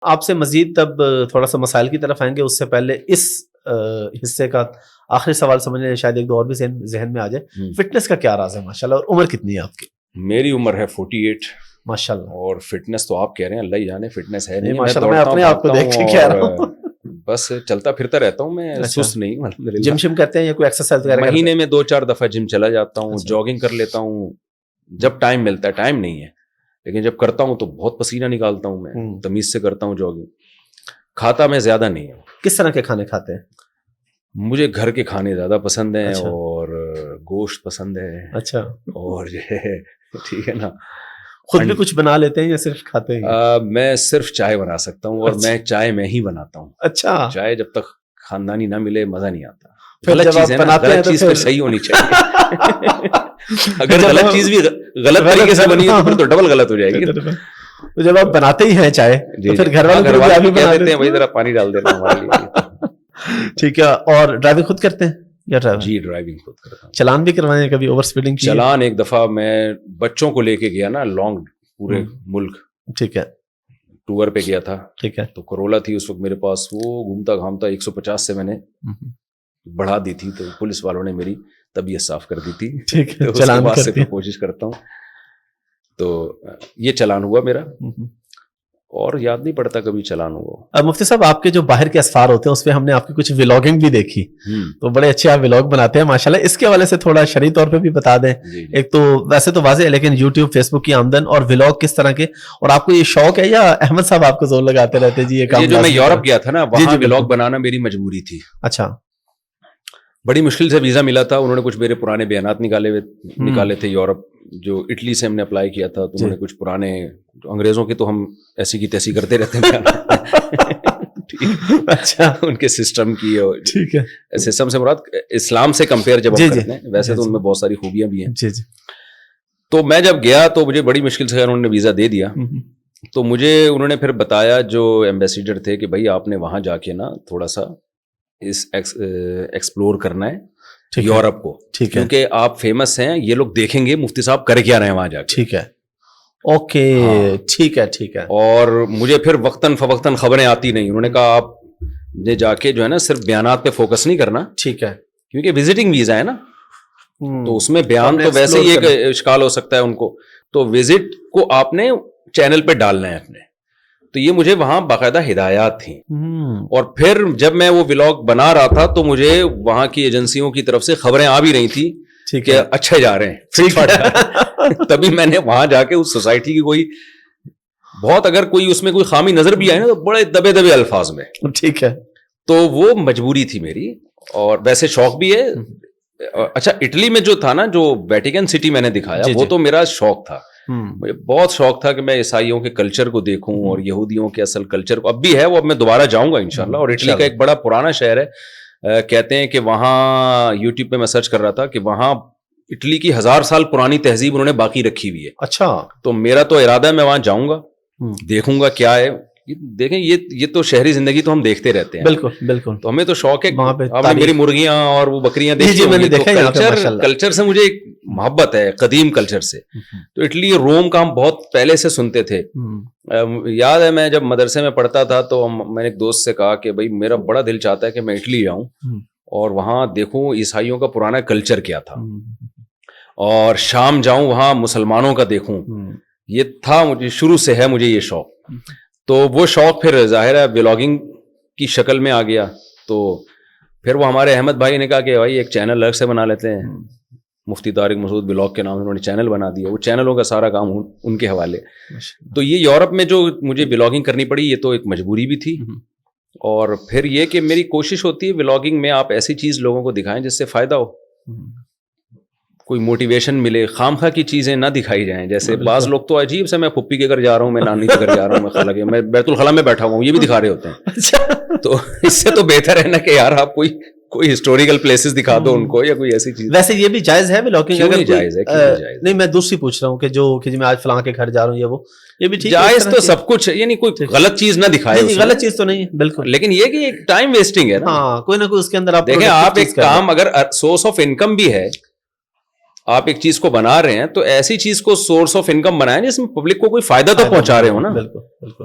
آپ سے مزید تب تھوڑا سا مسائل کی طرف آئیں گے، اس سے پہلے اس حصے کا آخری سوال سمجھنے شاید ایک دو اور بھی ذہن میں آ جائے. فٹنس کا کیا راز ہے ماشاء اللہ، اور عمر کتنی ہے آپ کی؟ میری عمر ہے 48 ماشاء اللہ. اور فٹنس تو آپ کہہ رہے ہیں، اللہ ہی جانے فٹنس ہے نہیں. میں اپنے آپ کو دیکھ کے کہہ رہا ہوں، بس چلتا پھرتا رہتا ہوں میں، سست نہیں الحمدللہ. جم شم کرتے ہیں یا کوئی ایکسرسائز وغیرہ؟ مہینے میں 2-4 دفعہ جم چلا جاتا ہوں، جاگنگ کر لیتا ہوں جب ٹائم ملتا ہے. ٹائم نہیں ہے لیکن جب کرتا ہوں تو بہت پسینہ نکالتا ہوں میں، تمیز سے کرتا ہوں جاگنگ. کھاتا میں زیادہ نہیں ہوں. کس طرح کے کھانے کھاتے ہیں؟ مجھے گھر کے کھانے زیادہ پسند ہیں اور گوشت پسند ہے. اچھا. اور یہ ٹھیک ہے نا. خود بھی کچھ بنا لیتے ہیں یا صرف کھاتے ہیں؟ میں صرف چائے بنا سکتا ہوں اور میں چائے میں ہی بناتا ہوں. اچھا. چائے جب تک خاندانی نہ ملے مزہ نہیں آتا. غلط چیز ہے نا، غلط چیز پھر صحیح ہونی چاہیے. اگر غلط چیز بھی غلط طریقے سے بنی ہو تو ڈبل غلط ہو جائے گی. تو جب آپ بناتے ہی ہیں چائے تو پھر گھر والے بھی کہہ دیتے ہیں بھائی ذرا پانی ڈال دینا ہمارے لیے. ٹھیک ہے. اور ڈرائیونگ خود کرتے ہیں یا ڈرائیور؟ جی ڈرائیونگ خود کرتا ہوں. چلان بھی کروائے ہیں کبھی؟ اوور اسپیڈنگ کی؟ چلان ایک دفعہ میں بچوں کو لے کے گیا نا، لانگ پورے ملک. ٹھیک ہے. ٹور پہ گیا تھا. ٹھیک ہے. تو کرولا تھی اس وقت میرے پاس، وہ گھومتا گھامتا 150 سے میں نے بڑھا دی تھی، تو پولیس والوں نے میری طبیعت صاف کر دی تھی. ٹھیک ہے. چلان سے کوشش کرتا ہوں. تو یہ چلان ہوا میرا، اور یاد نہیں پڑتا کبھی چلان ہوا. اب مفتی صاحب آپ کے جو باہر کے اسفار ہوتے ہیں اس پہ ہم نے آپ کی کچھ ولاگنگ بھی دیکھی، تو بڑے اچھے آپ ولاگ بناتے ہیں ماشاءاللہ. اس کے حوالے سے تھوڑا شرعی طور پہ بھی بتا دیں. ایک تو ویسے تو واضح ہے لیکن یوٹیوب فیس بک کی آمدن اور ولاگ کس طرح کے، اور آپ کو یہ شوق ہے یا احمد صاحب آپ کو زور لگاتے رہتے جی یہ کام؟ جو میں یورپ گیا تھا نا، وہاں ولاگ بنانا میری مجبوری تھی. اچھا. بڑی مشکل سے ویزا ملا تھا. انہوں نے کچھ میرے پرانے بیانات نکالے تھے یورپ، جو اٹلی سے ہم نے اپلائی کیا تھا. تو انہوں نے کچھ پرانے، انگریزوں کے تو ہم ایسی کی تیسی کرتے رہتے ہیں. اچھا. ان کے سسٹم کی، ٹھیک ہے، سسٹم سے مراد اسلام سے کمپیئر جب ہم کرتے ہیں، ویسے تو ان میں بہت ساری خوبیاں بھی ہیں. تو میں جب گیا تو مجھے بڑی مشکل سے انہوں نے ویزا دے دیا. تو مجھے انہوں نے پھر بتایا جو ایمبیسیڈر تھے کہ بھائی آپ نے وہاں جا کے نا تھوڑا سا ایکسپلور کرنا ہے یورپ کو، کیونکہ آپ فیمس ہیں، یہ لوگ دیکھیں گے مفتی صاحب کر کیا رہے ہیں وہاں جا کے. ٹھیک ہے. اوکے. ٹھیک ہے. ٹھیک ہے. اور مجھے پھر وقتاً فوقتاً خبریں آتی نہیں. انہوں نے کہا آپ نے جا کے جو ہے نا صرف بیانات پہ فوکس نہیں کرنا. ٹھیک ہے. کیونکہ وزٹنگ ویزا ہے نا، تو اس میں بیان تو ویسے ہی ایک اشکال ہو سکتا ہے ان کو. تو وزٹ کو آپ نے چینل پہ ڈالنا ہے اپنے. تو یہ مجھے وہاں باقاعدہ ہدایات تھیں. اور پھر جب میں وہ ولاگ بنا رہا تھا تو مجھے وہاں کی ایجنسیوں کی طرف سے خبریں آ بھی رہی تھی کہ اچھے جا رہے ہیں. تبھی میں نے وہاں جا کے اس سوسائٹی کی کوئی بہت، اگر کوئی اس میں کوئی خامی نظر بھی آئے نا تو بڑے دبے دبے الفاظ میں. ٹھیک ہے. تو وہ مجبوری تھی میری، اور ویسے شوق بھی ہے. اچھا اٹلی میں جو تھا نا، جو ویٹیکن سٹی میں نے دکھایا، وہ تو میرا شوق تھا. مجھے بہت شوق تھا کہ میں عیسائیوں کے کلچر کو دیکھوں اور یہودیوں کے اصل کلچر کو. اب بھی ہے وہ، اب میں دوبارہ جاؤں گا انشاءاللہ. اور اٹلی کا ایک بڑا پرانا شہر ہے، کہتے ہیں کہ وہاں یوٹیوب پہ میں سرچ کر رہا تھا کہ وہاں اٹلی کی 1000 سال پرانی تہذیب انہوں نے باقی رکھی ہوئی ہے. اچھا. تو میرا تو ارادہ ہے میں وہاں جاؤں گا، دیکھوں گا کیا ہے. دیکھیں یہ تو شہری زندگی تو ہم دیکھتے رہتے ہیں. بالکل بالکل. تو ہمیں تو شوق ہے. آپ نے میری مرغیاں اور وہ بکریاں دیکھی، میں نے دیکھا. کلچر سے مجھے ایک محبت ہے، قدیم کلچر سے. تو اٹلی روم کا ہم بہت پہلے سے سنتے تھے. یاد ہے میں جب مدرسے میں پڑھتا تھا تو میں نے ایک دوست سے کہا کہ بھائی میرا بڑا دل چاہتا ہے کہ میں اٹلی جاؤں اور وہاں دیکھوں عیسائیوں کا پرانا کلچر کیا تھا، اور شام جاؤں وہاں مسلمانوں کا دیکھوں. یہ تھا مجھے شروع سے ہے مجھے یہ شوق. تو وہ شوق پھر ظاہر ہے ولاگنگ کی شکل میں آ گیا. تو پھر وہ ہمارے احمد بھائی نے کہا کہ بھائی ایک چینل الگ سے بنا لیتے ہیں، مفتی طارق مسعود ولاگ کے نام انہوں نے چینل بنا دیا. وہ چینلوں کا سارا کام ان کے حوالے. تو یہ یورپ میں جو مجھے ولاگنگ کرنی پڑی، یہ تو ایک مجبوری بھی تھی. اور پھر یہ کہ میری کوشش ہوتی ہے ولاگنگ میں آپ ایسی چیز لوگوں کو دکھائیں جس سے فائدہ ہو، کوئی موٹیویشن ملے. خام خواہ کی چیزیں نہ دکھائی جائیں. جیسے بعض لوگ تو عجیب سے میں پھپھی کے گھر جا رہا ہوں، میں نانی کے گھر جا رہا ہوں، میں خالہ کے، میں بیت الخلا میں بیٹھا ہوا ہوں، یہ بھی دکھا رہے ہوتے ہیں. تو اس سے تو بہتر ہے نا کہ یار آپ کوئی ہسٹوریکل پلیسز دکھا دو ان کو، یا کوئی ایسی چیز. ویسے یہ بھی جائز ہے ولاگنگ؟ اگر جائز ہے نہیں، میں دوسری پوچھ رہا ہوں کہ میں آج فلاں کے گھر جا رہا ہوں، یہ بھی ٹھیک جائز تو سب کچھ ہے، یعنی کوئی غلط چیز نہ دکھائے. غلط چیز تو نہیں ہے بالکل، لیکن یہ کہ ٹائم ویسٹنگ ہے نا. ہاں، کوئی نہ کوئی اس کے اندر آپ دیکھیں، آپ ایک کام اگر سورس آف انکم بھی ہے، آپ ایک چیز کو بنا رہے ہیں تو ایسی چیز کو سورس آف انکم بنائیں جس میں پبلک کو کوئی فائدہ تو پہنچا رہے ہو نا. بالکل بالکل.